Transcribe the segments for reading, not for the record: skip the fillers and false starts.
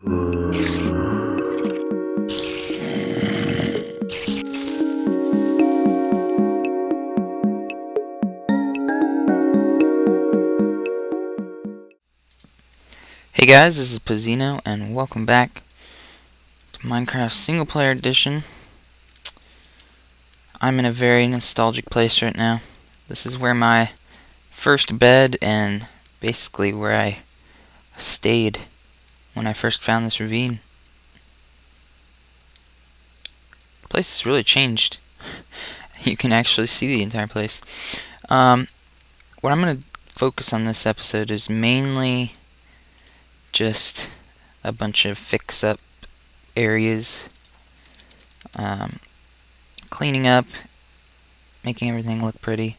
Hey guys, this is Pazeeno, and welcome back to Minecraft Single Player Edition. I'm in a very nostalgic place right now. This is where my first bed and basically where I stayed when I first found this ravine. The place has really changed. You can actually see the entire place. What I'm going to focus on this episode is mainly just a bunch of fix-up areas, cleaning up, making everything look pretty.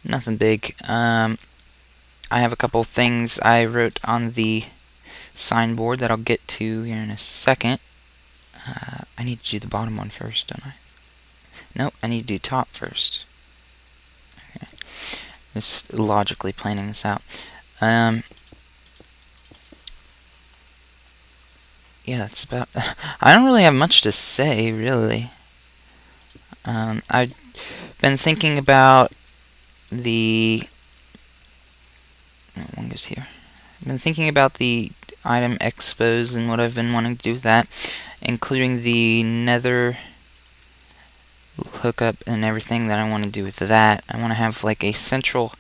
Nothing big. I have a couple things I wrote on the signboard that I'll get to here in a second. I need to do the bottom one first, don't I? Nope, I need to do top first. Okay. Just logically planning this out. Yeah, that's about... I don't really have much to say, really. I've been thinking about the... one goes here. I've been thinking about the item expos and what I've been wanting to do with that, including the nether hookup and everything that I want to do with that. I want to have like a central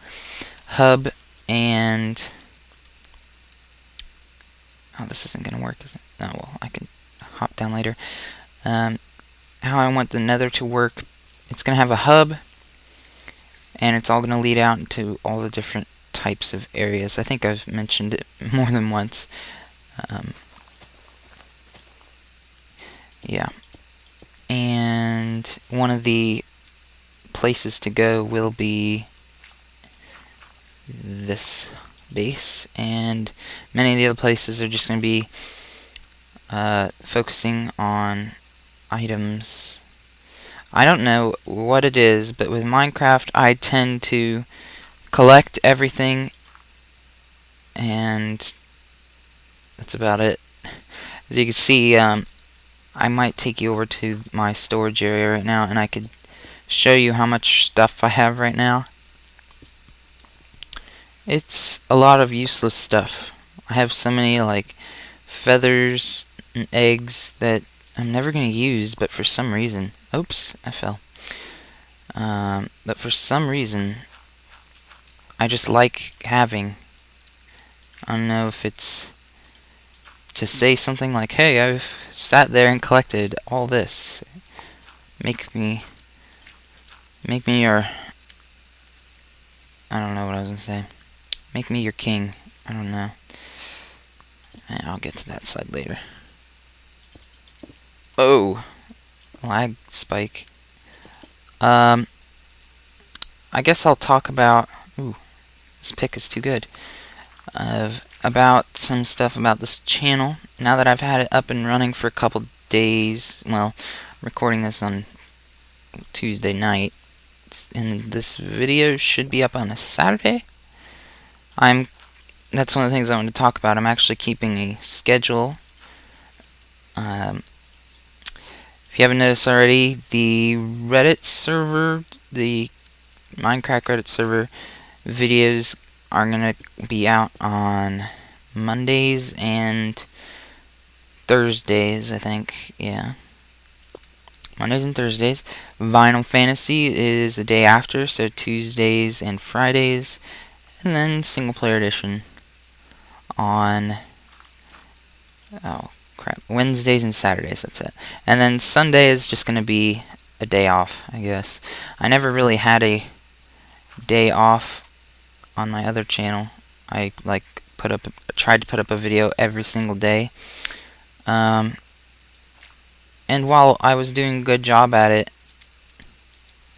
hub and... oh, this isn't going to work, is it? Oh, well, I can hop down later. How I want the nether to work, it's going to have a hub, and it's all going to lead out into all the different types of areas. I think I've mentioned it more than once. Yeah. And one of the places to go will be this base, and many of the other places are just going to be focusing on items. I don't know what it is, but with Minecraft I tend to collect everything, and that's about it. As you can see, I might take you over to my storage area right now, and I could show you how much stuff I have right now. It's a lot of useless stuff. I have so many like feathers and eggs that I'm never going to use, but for some reason... oops, I fell. But for some reason, I just like having... I don't know if it's to say something like, hey, I've sat there and collected all this. Make me your... I don't know what I was going to say. Make me your king. I don't know. I'll get to that side later. Oh, lag spike. I guess I'll talk about... ooh, this pick is too good. About some stuff about this channel. Now that I've had it up and running for a couple days, well, recording this on Tuesday night, and this video should be up on a Saturday. That's one of the things I wanted to talk about. I'm actually keeping a schedule. If you haven't noticed already, the Reddit server, the Minecraft Reddit server videos are going to be out on Mondays and Thursdays, I think. Yeah. Mondays and Thursdays. Vinyl Fantasy is the day after, so Tuesdays and Fridays. And then Single Player Edition on... oh, crap. Wednesdays and Saturdays, that's it. And then Sunday is just going to be a day off, I guess. I never really had a day off on my other channel. I tried to put up a video every single day. And while I was doing a good job at it,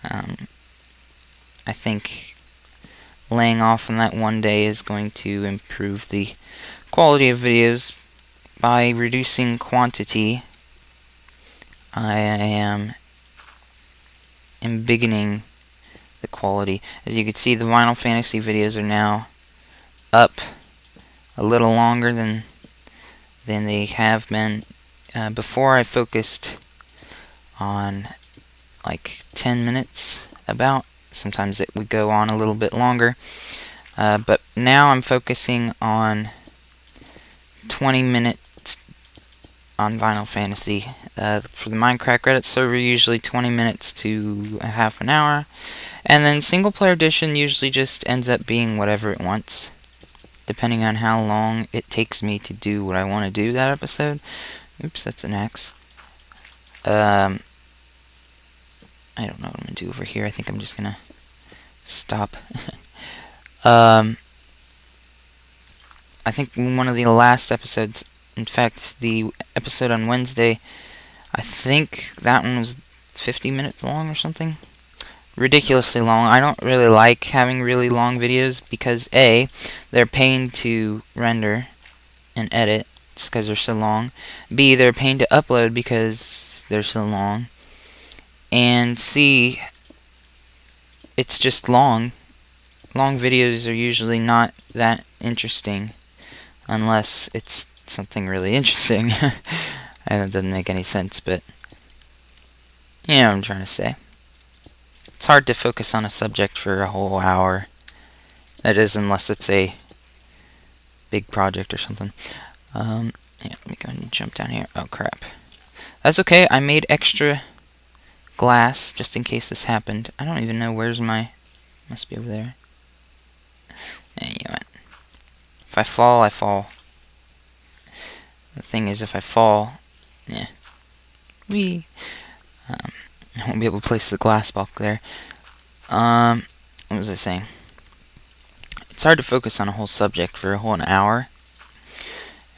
I think laying off on that one day is going to improve the quality of videos by reducing quantity. I am embiggening the quality. As you can see, the Vinyl Fantasy videos are now up a little longer than than they have been. Before, I focused on like 10 minutes about. Sometimes it would go on a little bit longer. But now I'm focusing on 20 minutes on Final Fantasy. For the Minecraft Reddit server, usually 20 minutes to a half an hour. And then Single Player Edition usually just ends up being whatever it wants, depending on how long it takes me to do what I want to do that episode. Oops, that's an X. I don't know what I'm going to do over here. I think I'm just going to stop. I think one of the last episodes, in fact, the episode on Wednesday, I think that one was 50 minutes long or something. Ridiculously long. I don't really like having really long videos because A, they're pain to render and edit just because they're so long. B, they're pain to upload because they're so long. And C, it's just long. Long videos are usually not that interesting unless it's something really interesting. And it doesn't make any sense, but you know what I'm trying to say. It's hard to focus on a subject for a whole hour. That is, unless it's a big project or something. Yeah, let me go ahead and jump down here. Oh, crap. That's okay. I made extra glass just in case this happened. I don't even know where's my... Must be over there. There you went. If I fall, I fall. The thing is, if I fall... Yeah. Whee! I won't be able to place the glass block there. What was I saying? It's hard to focus on a whole subject for a whole hour.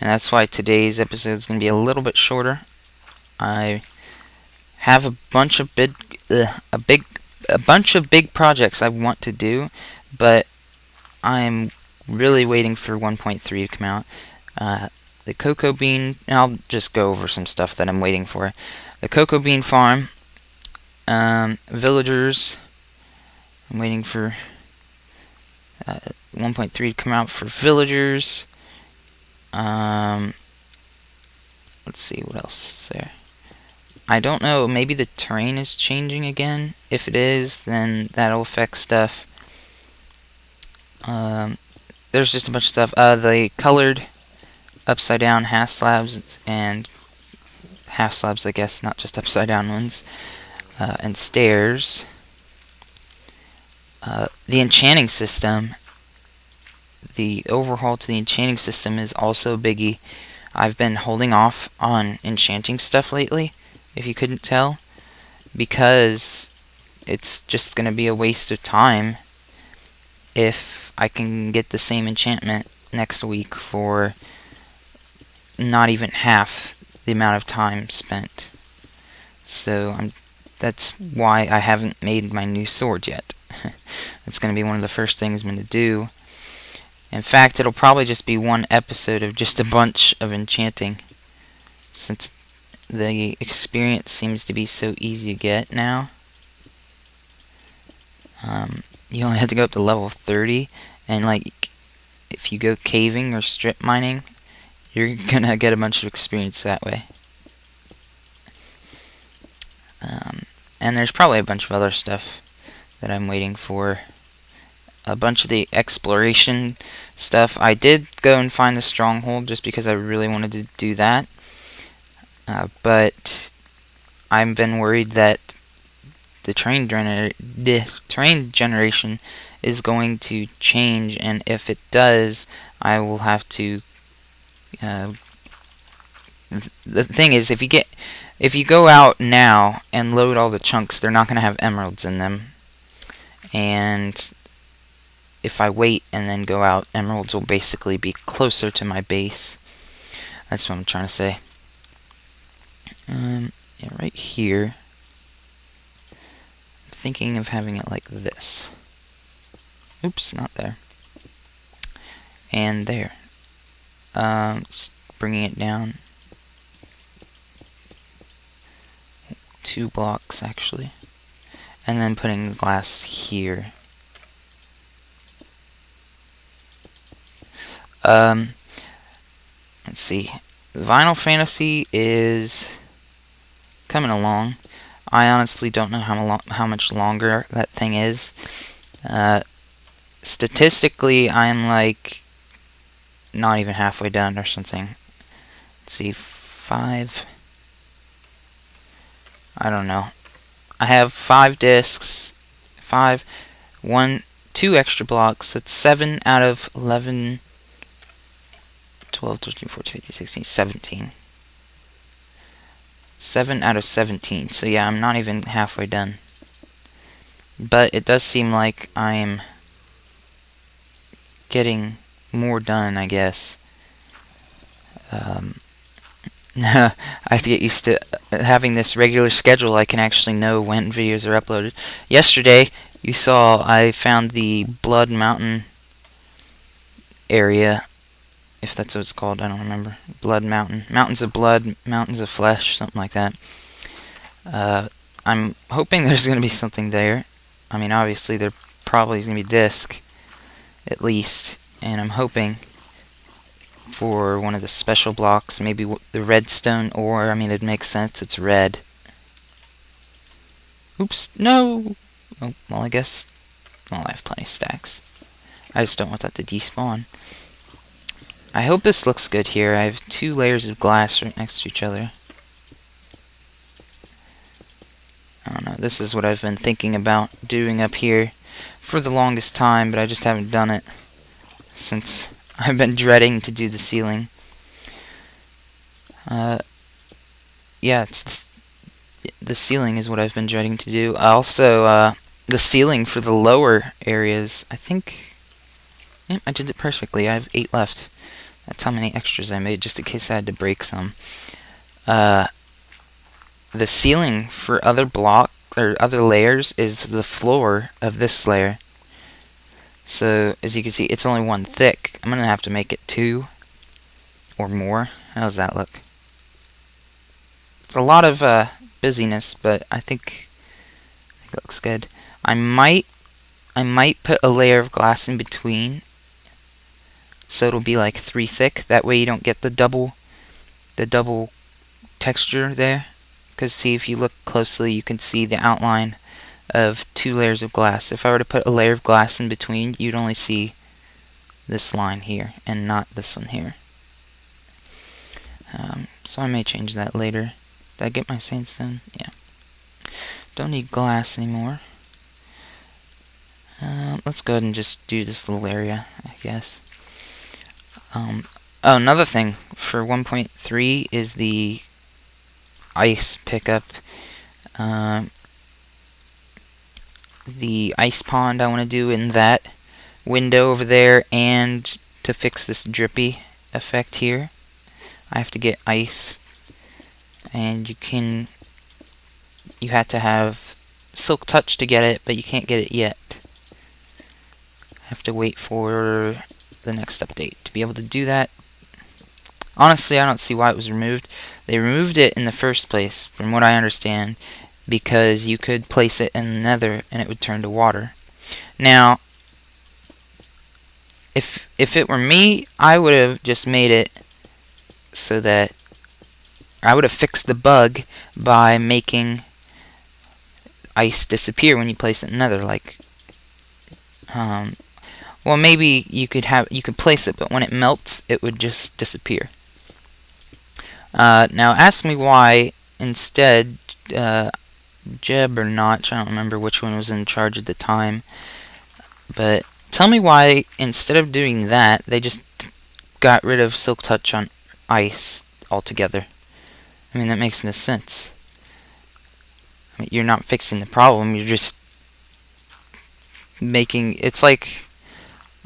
And that's why today's episode is going to be a little bit shorter. I have a bunch of big projects I want to do, but I'm really waiting for 1.3 to come out. The cocoa bean, I'll just go over some stuff that I'm waiting for. The cocoa bean farm, villagers, I'm waiting for 1.3 to come out for villagers. Let's see what else is there. I don't know, maybe the terrain is changing again. If it is, then that'll affect stuff. There's just a bunch of stuff. The colored upside down half slabs and half slabs, I guess, not just upside down ones. And stairs. The enchanting system. The overhaul to the enchanting system is also a biggie. I've been holding off on enchanting stuff lately, if you couldn't tell, because it's just going to be a waste of time if I can get the same enchantment next week for not even half the amount of time spent. So that's why I haven't made my new sword yet. That's going to be one of the first things I'm going to do. In fact, it'll probably just be one episode of just a bunch of enchanting, since the experience seems to be so easy to get now. You only have to go up to level 30, and like, if you go caving or strip mining, you're gonna get a bunch of experience that way. And there's probably a bunch of other stuff that I'm waiting for. A bunch of the exploration stuff. I did go and find the stronghold just because I really wanted to do that. But I've been worried that the terrain generation is going to change, and if it does, I will have to... the thing is, if you go out now and load all the chunks, they're not going to have emeralds in them. And if I wait and then go out, emeralds will basically be closer to my base. That's what I'm trying to say. Yeah, right here. I'm thinking of having it like this. Oops, not there. And there. Just bringing it down. 2 blocks, actually. And then putting the glass here. Let's see. Vinyl Fantasy is coming along. I honestly don't know how much longer that thing is. Statistically, I'm like not even halfway done or something. Let's see, 5. I don't know. I have 5 discs, 5, 1, 2 extra blocks. That's 7 out of 11, 12, 13, 14, 15, 16, 17. 7 out of 17. So yeah, I'm not even halfway done. But it does seem like I'm getting more done, I guess. I have to get used to having this regular schedule. I can actually know when videos are uploaded. Yesterday, you saw I found the Blood Mountain area, if that's what it's called, I don't remember. Blood Mountain. Mountains of Blood, Mountains of Flesh, something like that. I'm hoping there's going to be something there. I mean, obviously, there probably is going to be disc, at least. And I'm hoping for one of the special blocks, maybe the redstone ore. I mean, it makes sense, it's red. Oops, no! Oh, well, I guess, well, I have plenty of stacks. I just don't want that to despawn. I hope this looks good here. I have 2 layers of glass right next to each other. I don't know, this is what I've been thinking about doing up here for the longest time, but I just haven't done it since I've been dreading to do the ceiling. Yeah, it's the ceiling is what I've been dreading to do. Also, the ceiling for the lower areas, I think, yeah, I did it perfectly. I have 8 left. That's how many extras I made, just in case I had to break some. The ceiling for other other layers is the floor of this layer. So, as you can see, it's only 1 thick. I'm gonna have to make it 2 or more. How does that look? It's a lot of busyness, but I think it looks good. I might put a layer of glass in between, so it'll be like 3 thick. That way you don't get the double texture there. Because see, if you look closely, you can see the outline of 2 layers of glass. If I were to put a layer of glass in between, you'd only see this line here and not this one here. So I may change that later. Did I get my sandstone? Yeah. Don't need glass anymore. Let's go ahead and just do this little area, I guess. Oh, another thing for 1.3 is the ice pickup. The ice pond I want to do in that window over there, and to fix this drippy effect here, I have to get ice, and you have to have Silk Touch to get it, but you can't get it yet. I have to wait for the next update to be able to do that. Honestly, I don't see why it was removed. They removed it in the first place, from what I understand, because you could place it in the nether and it would turn to water. Now, if it were me, I would have just made it so that I would have fixed the bug by making ice disappear when you place it in nether. Like, well, maybe you could place it, but when it melts, it would just disappear. Now, ask me why instead, Jeb or Notch, I don't remember which one was in charge at the time, but tell me why instead of doing that, they just got rid of Silk Touch on ice altogether. I mean, that makes no sense. I mean, you're not fixing the problem, you're just making, it's like,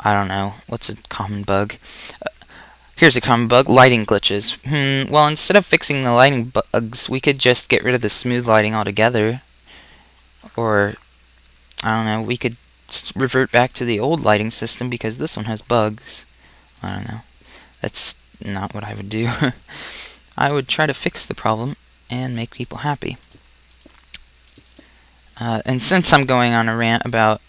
I don't know, what's a common bug? Here's a common bug, lighting glitches. Well, instead of fixing the lighting bugs, we could just get rid of the smooth lighting altogether. Or, I don't know, we could revert back to the old lighting system because this one has bugs. I don't know. That's not what I would do. I would try to fix the problem and make people happy. And since I'm going on a rant about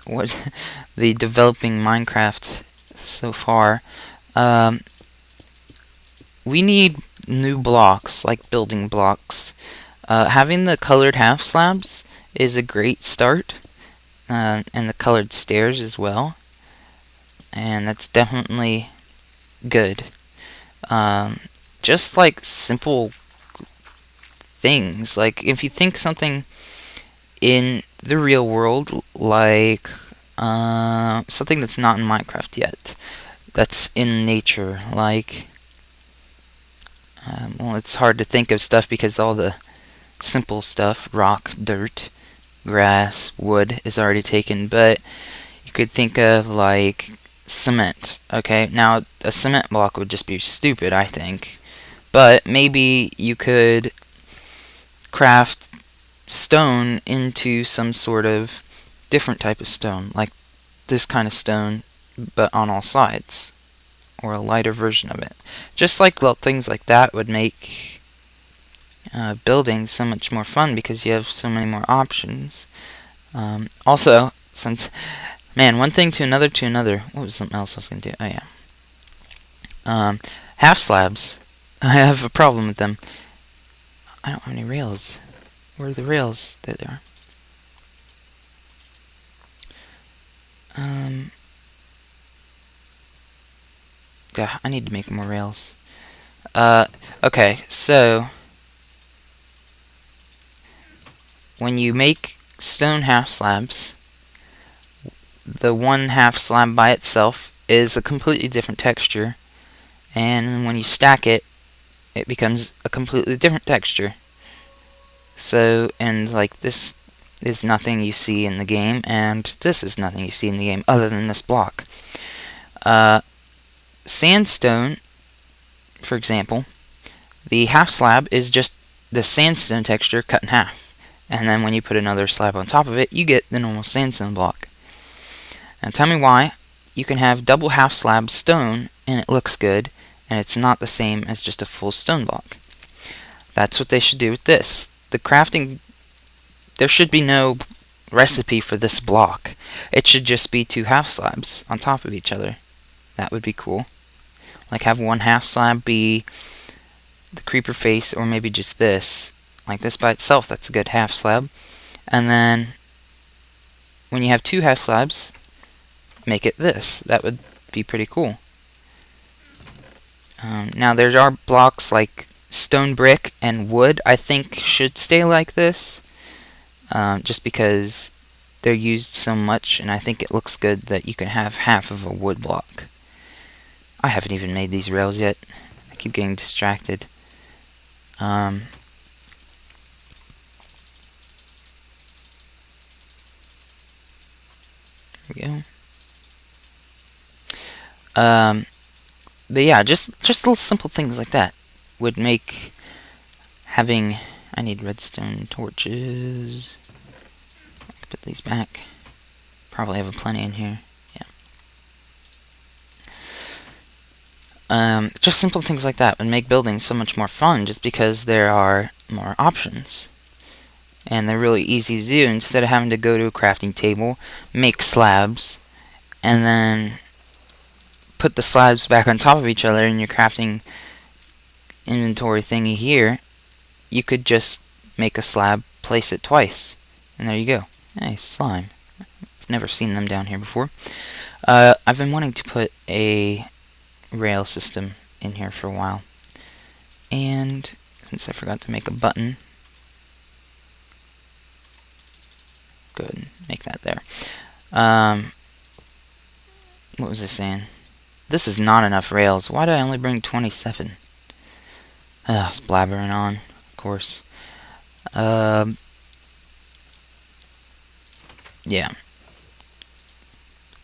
what the developing Minecraft so far, Um, we need new blocks, like building blocks. Having the colored half slabs is a great start, and the colored stairs as well. And that's definitely good. Um, just like simple things, like if you think something in the real world, like something that's not in Minecraft yet, that's in nature, like well, it's hard to think of stuff because all the simple stuff, rock, dirt, grass, wood, is already taken, but you could think of like cement. Okay, now a cement block would just be stupid, I think, but maybe you could craft stone into some sort of different type of stone, like this kind of stone, but on all sides, or a lighter version of it. Just like little things like that would make building so much more fun because you have so many more options. Also, since one thing to another to another. What was something else I was gonna do? Oh yeah. Half slabs. I have a problem with them. I don't have any rails. Where are the rails? There they are. Yeah, I need to make more rails. Okay, so when you make stone half slabs, the one half slab by itself is a completely different texture, and when you stack it, it becomes a completely different texture. So, and like this is nothing you see in the game, and this is nothing you see in the game other than this block. Sandstone, for example, the half slab is just the sandstone texture cut in half. And then when you put another slab on top of it, you get the normal sandstone block. Now tell me why you can have double half slab stone and it looks good, and it's not the same as just a full stone block. That's what they should do with this. The crafting, there should be no recipe for this block. It should just be two half slabs on top of each other. That would be cool. Like have one half slab be the creeper face, or maybe just this. Like this by itself, that's a good half slab. And then when you have two half slabs, make it this. That would be pretty cool. Now there are blocks like stone brick and wood, I think should stay like this. Just because they're used so much, and I think it looks good that you can have half of a wood block. I haven't even made these rails yet. I keep getting distracted. There we go. But yeah, just little simple things like that would make having... I need redstone torches. I can put these back. Probably have plenty in here. Yeah. Just simple things like that would make building so much more fun, just because there are more options. And they're really easy to do. Instead of having to go to a crafting table, make slabs, and then put the slabs back on top of each other in your crafting inventory thingy here, you could just make a slab, place it twice, and there you go. Hey, slime. I've never seen them down here before. I've been wanting to put a rail system in here for a while, and since I forgot to make a button, go ahead and make that there. What was I saying? This is not enough rails. Why did I only bring 27? I was blabbering on, of course. Yeah.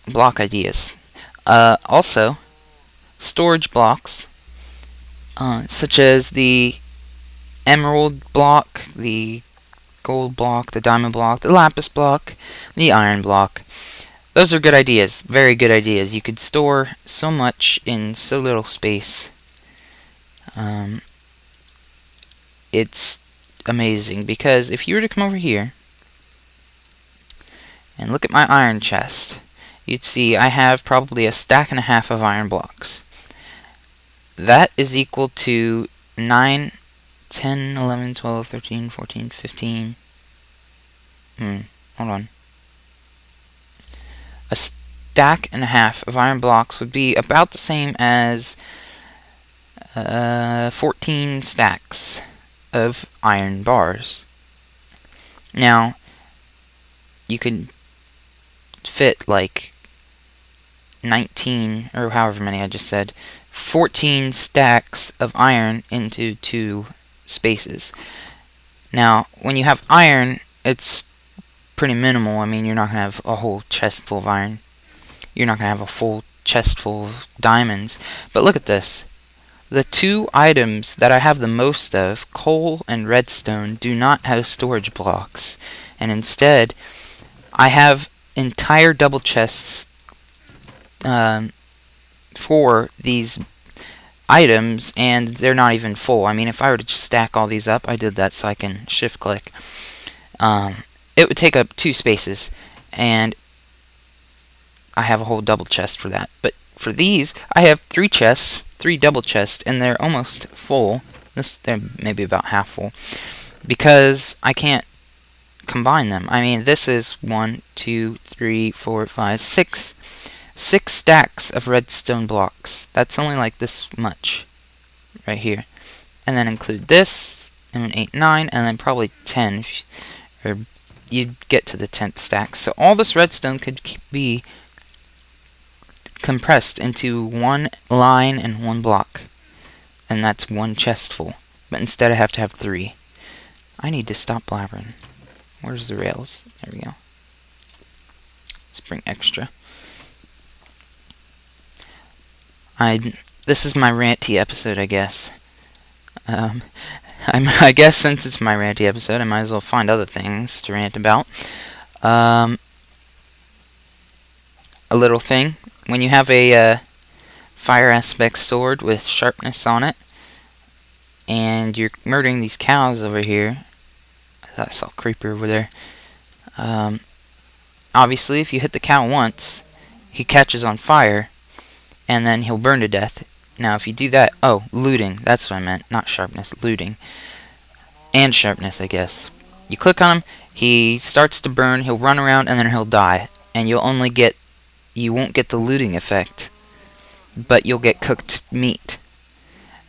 Block ideas. Also, storage blocks, such as the emerald block, the gold block, the diamond block, the lapis block, the iron block. Those are good ideas, very good ideas. You could store so much in so little space. It's amazing, because if you were to come over here and look at my iron chest, you'd see I have probably a stack and a half of iron blocks. that is equal to 9, 10, 11, 12, 13, 14, 15. Hold on. A stack and a half of iron blocks would be about the same as 14 stacks of iron bars. Now, you could fit like 19, or however many I just said, 14 stacks of iron into 2 spaces. Now, when you have iron, it's pretty minimal. I mean, you're not going to have a whole chest full of iron. You're not going to have a full chest full of diamonds. But look at this. The 2 items that I have the most of, coal and redstone, do not have storage blocks. And instead, I have entire double chests for these items, and they're not even full. I mean, if I were to just stack all these up, I did that so I can shift click, it would take up 2 spaces, and I have a whole double chest for that. But for these, I have 3 chests, 3 double chests, and they're almost full. They're maybe about half full, because I can't combine them. I mean, this is 1, 2, 3, 4, 5, 6 stacks of redstone blocks. That's only like this much right here. And then include this, and 8, 9, and then probably 10, or you'd get to the 10th stack. So all this redstone could be compressed into 1 line and 1 block. And that's 1 chest full. But instead I have to have 3. I need to stop blabbering. Where's the rails? There we go. Let's bring extra. This is my ranty episode, I guess. I guess since it's my ranty episode, I might as well find other things to rant about. A little thing. When you have a fire aspect sword with sharpness on it, and you're murdering these cows over here. I thought I saw a creeper over there. Obviously, if you hit the cow once, he catches on fire, and then he'll burn to death. Now, if you do that... Oh, looting. That's what I meant. Not sharpness. Looting. And sharpness, I guess. You click on him, he starts to burn, he'll run around, and then he'll die. And you'll only get... You won't get the looting effect, but you'll get cooked meat.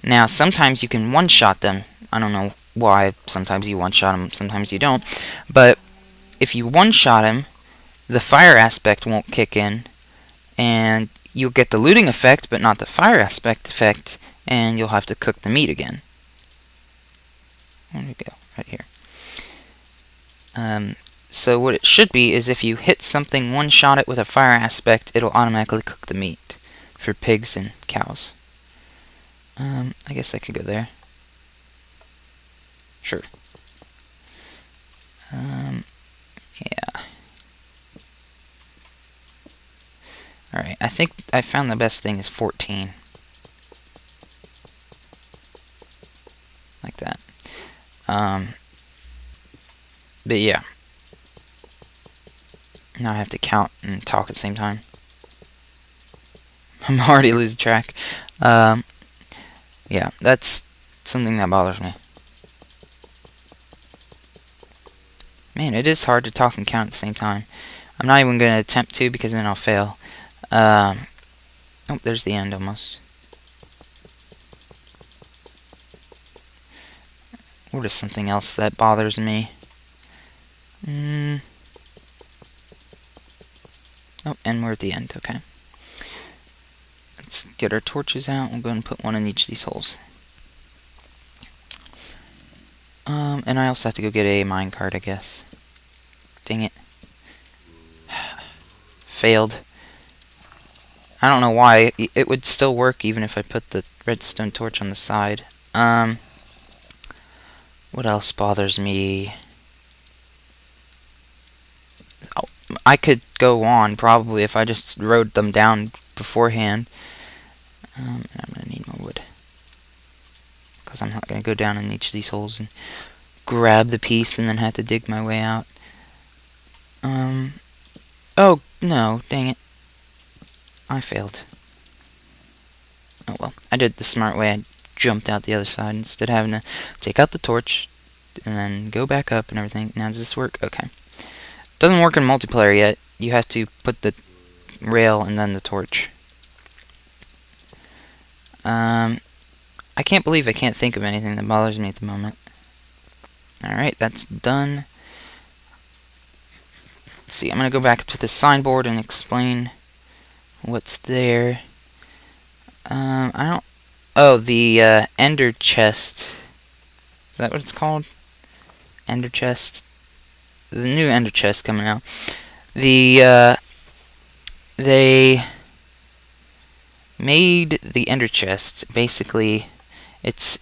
Now, sometimes you can one-shot them. I don't know why. Sometimes you one-shot them, sometimes you don't. But if you one-shot him, the fire aspect won't kick in, and you'll get the looting effect, but not the fire aspect effect, and you'll have to cook the meat again. Where did it go? Right here. So what it should be is if you hit something, one-shot it with a fire aspect, it'll automatically cook the meat for pigs and cows. I guess I could go there. Sure. Yeah. Alright, I think I found the best thing is 14. Like that. But yeah. Now I have to count and talk at the same time. I'm already losing track. Yeah, that's something that bothers me. Man, it is hard to talk and count at the same time. I'm not even going to attempt to because then I'll fail. Oh, there's the end almost. What is something else that bothers me? Oh, and we're at the end, okay. Let's get our torches out. We'll go and put one in each of these holes. And I also have to go get a minecart, I guess. Dang it. Failed. I don't know why. It would still work even if I put the redstone torch on the side. What else bothers me? Oh, I could go on probably if I just wrote them down beforehand. And I'm gonna need more wood because I'm not gonna go down in each of these holes and grab the piece and then have to dig my way out. Oh no, dang it! I failed. Oh well, I did the smart way. I jumped out the other side instead of having to take out the torch and then go back up and everything. Now, does this work? Okay. Doesn't work in multiplayer yet. You have to put the rail and then the torch. I can't believe I can't think of anything that bothers me at the moment. Alright, that's done. Let's see, I'm going to go back to the signboard and explain what's there. I don't... Oh, the ender chest. Is that what it's called? Ender chest. The new ender chest coming out. They made the ender chest. Basically, it's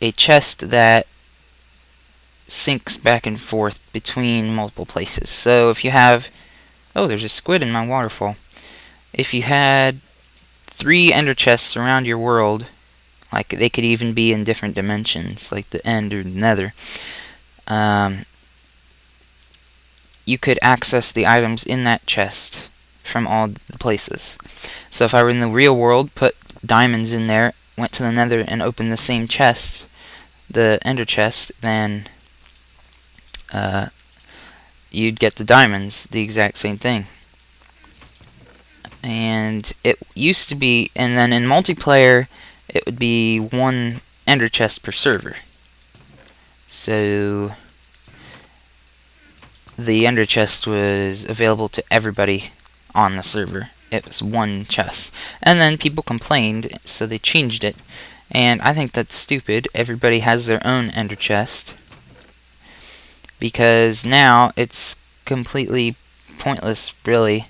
a chest that syncs back and forth between multiple places. So if you have... Oh, there's a squid in my waterfall. If you had 3 ender chests around your world, like they could even be in different dimensions, like the end or the nether, you could access the items in that chest from all the places. So if I were in the real world, put diamonds in there, went to the nether and opened the same chest, the ender chest, then you'd get the diamonds, the exact same thing. And it used to be, and then in multiplayer, it would be 1 ender chest per server. So the ender chest was available to everybody on the server. It was 1 chest. And then people complained, so they changed it. And I think that's stupid. Everybody has their own ender chest. Because now it's completely pointless, really.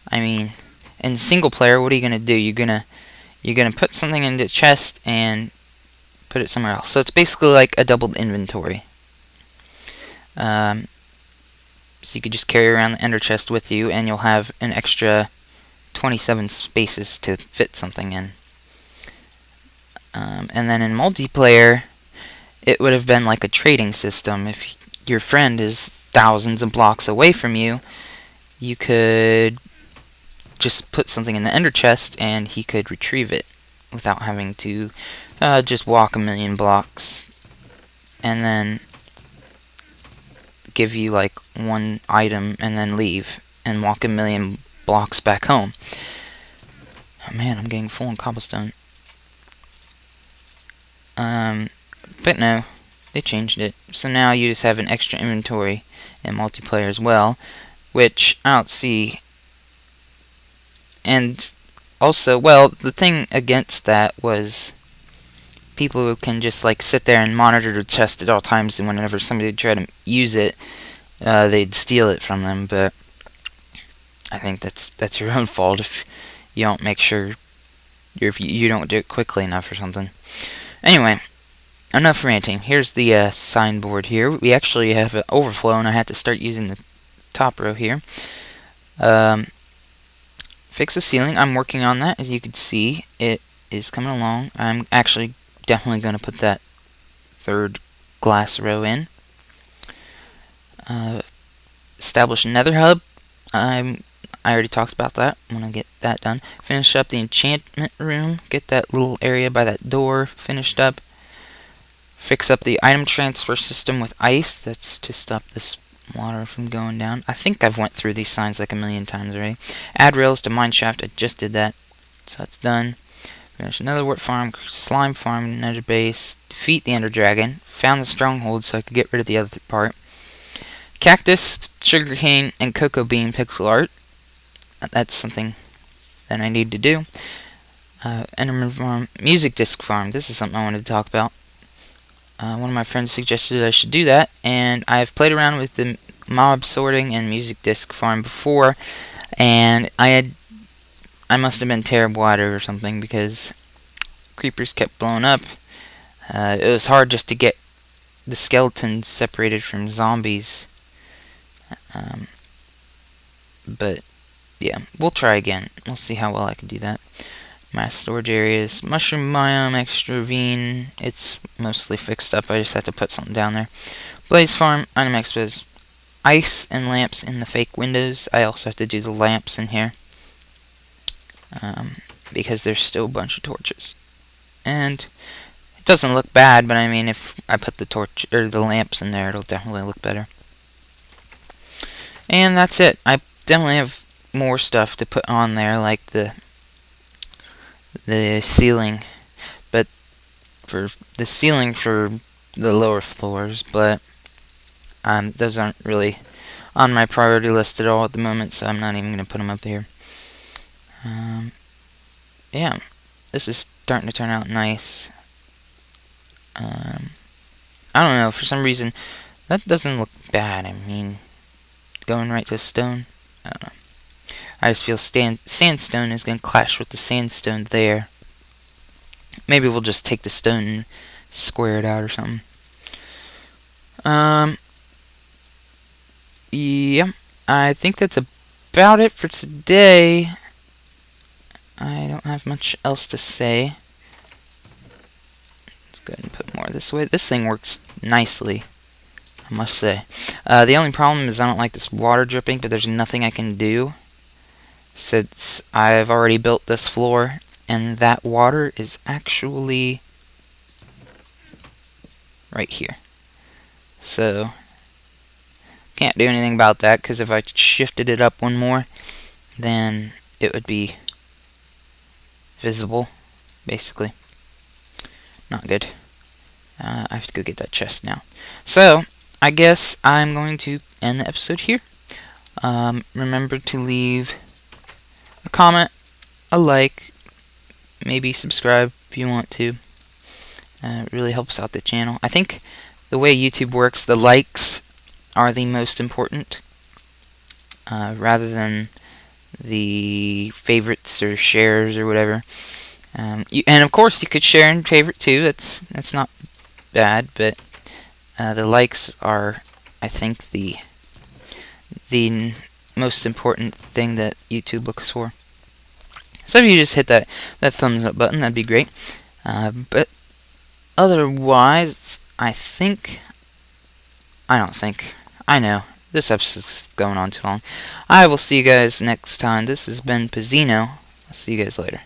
I mean, in single player, what are you gonna do? You're gonna put something in the chest and put it somewhere else. So it's basically like a doubled inventory. So you could just carry around the ender chest with you, and you'll have an extra 27 spaces to fit something in. And then in multiplayer, it would have been like a trading system. If your friend is thousands of blocks away from you, you could just put something in the ender chest and he could retrieve it without having to just walk a million blocks and then give you like 1 item and then leave and walk a million blocks back home. Oh man, I'm getting full on cobblestone. But no, they changed it. So now you just have an extra inventory in multiplayer as well, which I don't see. And also, well, the thing against that was people who can just like sit there and monitor the chest at all times, and whenever somebody tried to use it, they'd steal it from them. But I think that's your own fault if you don't make sure you don't do it quickly enough or something. Anyway, enough ranting. Here's the signboard here. We actually have an overflow, and I had to start using the top row here. Fix the ceiling. I'm working on that. As you can see, it is coming along. I'm actually definitely going to put that 3rd glass row in. Establish another hub. I already talked about that. I'm going to get that done. Finish up the enchantment room. Get that little area by that door finished up. Fix up the item transfer system with ice. That's to stop this water from going down. I think I've went through these signs like a million times already. Add rails to mineshaft. I just did that. So that's done. Finish another wart farm. Slime farm. Another base. Defeat the ender dragon. Found the stronghold so I could get rid of the other part. Cactus, sugarcane, and cocoa bean pixel art. That's something that I need to do. Enderman farm. Music disc farm. This is something I wanted to talk about. One of my friends suggested I should do that, and I've played around with the mob sorting and music disc farm before, and I must have been terrible at it or something because creepers kept blowing up. It was hard just to get the skeletons separated from zombies. But yeah, we'll try again. We'll see how well I can do that. Mass storage areas, mushroom biome, extra ravine. It's mostly fixed up. I just have to put something down there. Blaze farm, item expos, ice and lamps in the fake windows. I also have to do the lamps in here. because there's still a bunch of torches. And it doesn't look bad, but I mean, if I put the torch or the lamps in there, it'll definitely look better. And that's it. I definitely have more stuff to put on there, like the ceiling, but for the ceiling for the lower floors, but those aren't really on my priority list at all at the moment, so I'm not even going to put them up there. Yeah, this is starting to turn out nice. I don't know, for some reason, that doesn't look bad. I mean, going right to stone, I don't know. I just feel sandstone is going to clash with the sandstone there. Maybe we'll just take the stone and square it out or something. Yeah, I think that's about it for today. I don't have much else to say. Let's go ahead and put more this way. This thing works nicely, I must say. The only problem is I don't like this water dripping, but there's nothing I can do since I've already built this floor, and that water is actually right here. So can't do anything about that, because if I shifted it up one more, then it would be visible, basically. Not good. I have to go get that chest now. So, I guess I'm going to end the episode here. Remember to leave a comment, a like, maybe subscribe if you want to. It really helps out the channel. I think the way YouTube works, the likes are the most important, rather than the favorites or shares or whatever. And of course you could share and favorite too. That's not bad, but the likes are, I think, the most important thing that YouTube looks for. So if you just hit that thumbs up button, that'd be great. But otherwise, I know, this episode's going on too long. I will see you guys next time. This has been Pazeeno. I'll see you guys later.